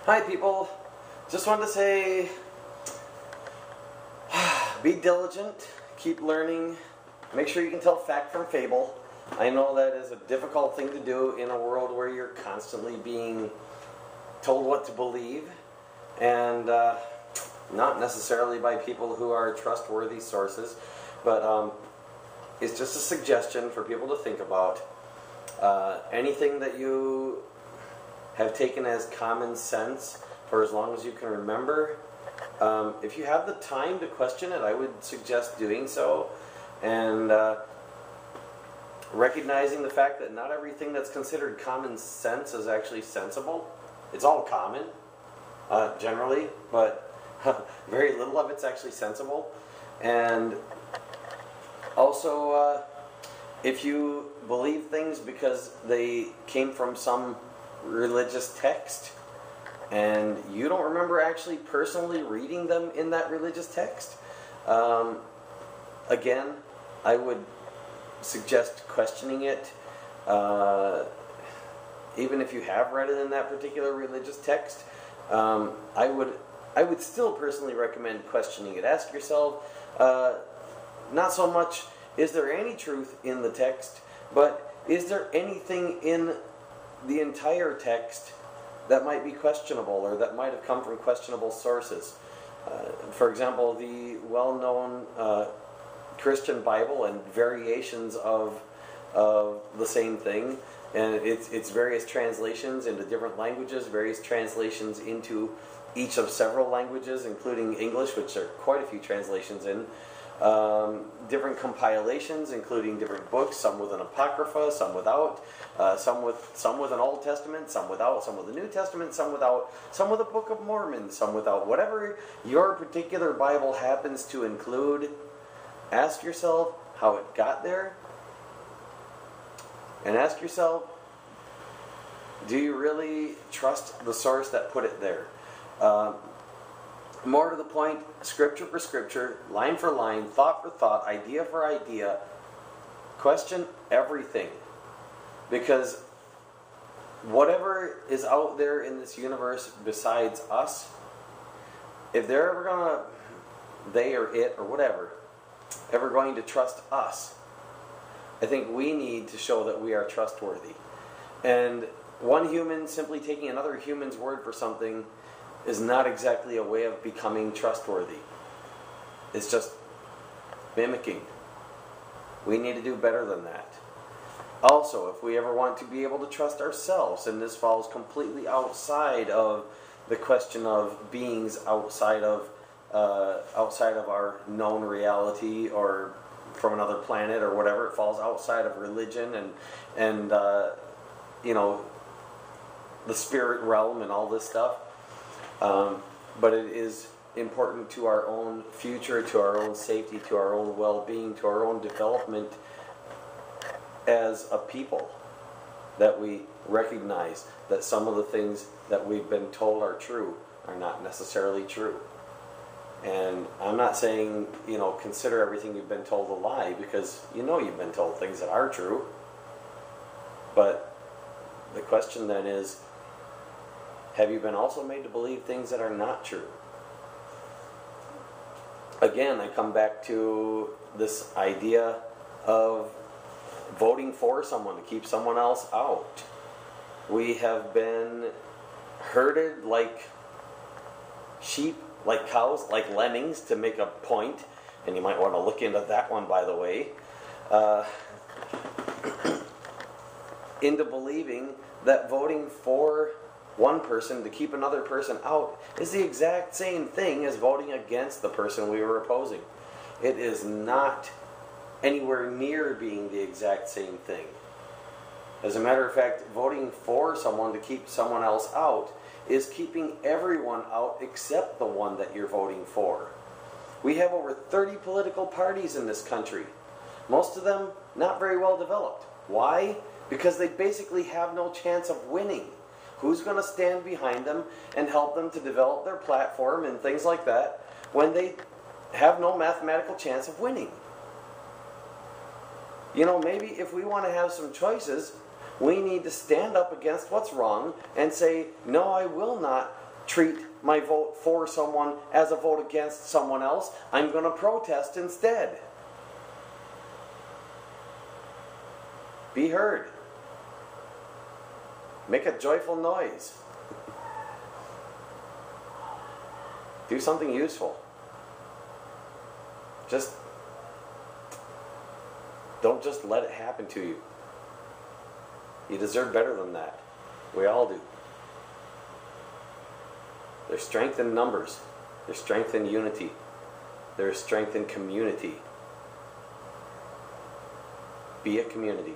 Hi people, just wanted to say be diligent, keep learning, make sure you can tell fact from fable. I know that is a difficult thing to do in a world where you're constantly being told what to believe, and not necessarily by people who are trustworthy sources, but it's just a suggestion for people to think about. Anything that you have taken as common sense for as long as you can remember, if you have the time to question it, I would suggest doing so, and recognizing the fact that not everything that's considered common sense is actually sensible. It's all common, generally, but very little of it's actually sensible. And also, if you believe things because they came from some religious text and you don't remember actually personally reading them in that religious text, again, I would suggest questioning it. Even if you have read it in that particular religious text, I would still personally recommend questioning it. Ask yourself, not so much is there any truth in the text, but is there anything in the entire text that might be questionable or that might have come from questionable sources. For example, the well-known Christian Bible and variations of the same thing, and it's various translations into different languages, various translations into each of several languages, including English, which there are quite a few translations in. Different compilations, including different books, some with an apocrypha, some without, some with an Old Testament, some without, some with a New Testament, some without, some with a Book of Mormon, some without. Whatever your particular Bible happens to include, ask yourself how it got there, and ask yourself, do you really trust the source that put it there? More to the point, scripture for scripture, line for line, thought for thought, idea for idea. Question everything. Because whatever is out there in this universe besides us, if they're ever going to, they or it or whatever, ever going to trust us, I think we need to show that we are trustworthy. And one human simply taking another human's word for something is not exactly a way of becoming trustworthy. It's just mimicking. We need to do better than that. Also, if we ever want to be able to trust ourselves, and this falls completely outside of the question of beings outside of our known reality or from another planet or whatever, it falls outside of religion and you know, the spirit realm and all this stuff. But it is important to our own future, to our own safety, to our own well-being, to our own development as a people, that we recognize that some of the things that we've been told are true are not necessarily true. And I'm not saying, you know, consider everything you've been told a lie, because you know you've been told things that are true. But the question then is, have you been also made to believe things that are not true? Again, I come back to this idea of voting for someone to keep someone else out. We have been herded like sheep, like cows, like lemmings, to make a point, and you might want to look into that one, by the way, into believing that voting for one person to keep another person out is the exact same thing as voting against the person we were opposing. It is not anywhere near being the exact same thing. As a matter of fact, voting for someone to keep someone else out is keeping everyone out except the one that you're voting for. We have over 30 political parties in this country. Most of them not very well developed. Why? Because they basically have no chance of winning. Who's going to stand behind them and help them to develop their platform and things like that when they have no mathematical chance of winning? You know, maybe if we want to have some choices, we need to stand up against what's wrong and say, no, I will not treat my vote for someone as a vote against someone else. I'm going to protest instead. Be heard. Make a joyful noise. Do something useful. Just don't just let it happen to you. You deserve better than that. We all do. There's strength in numbers. There's strength in unity. There's strength in community. Be a community.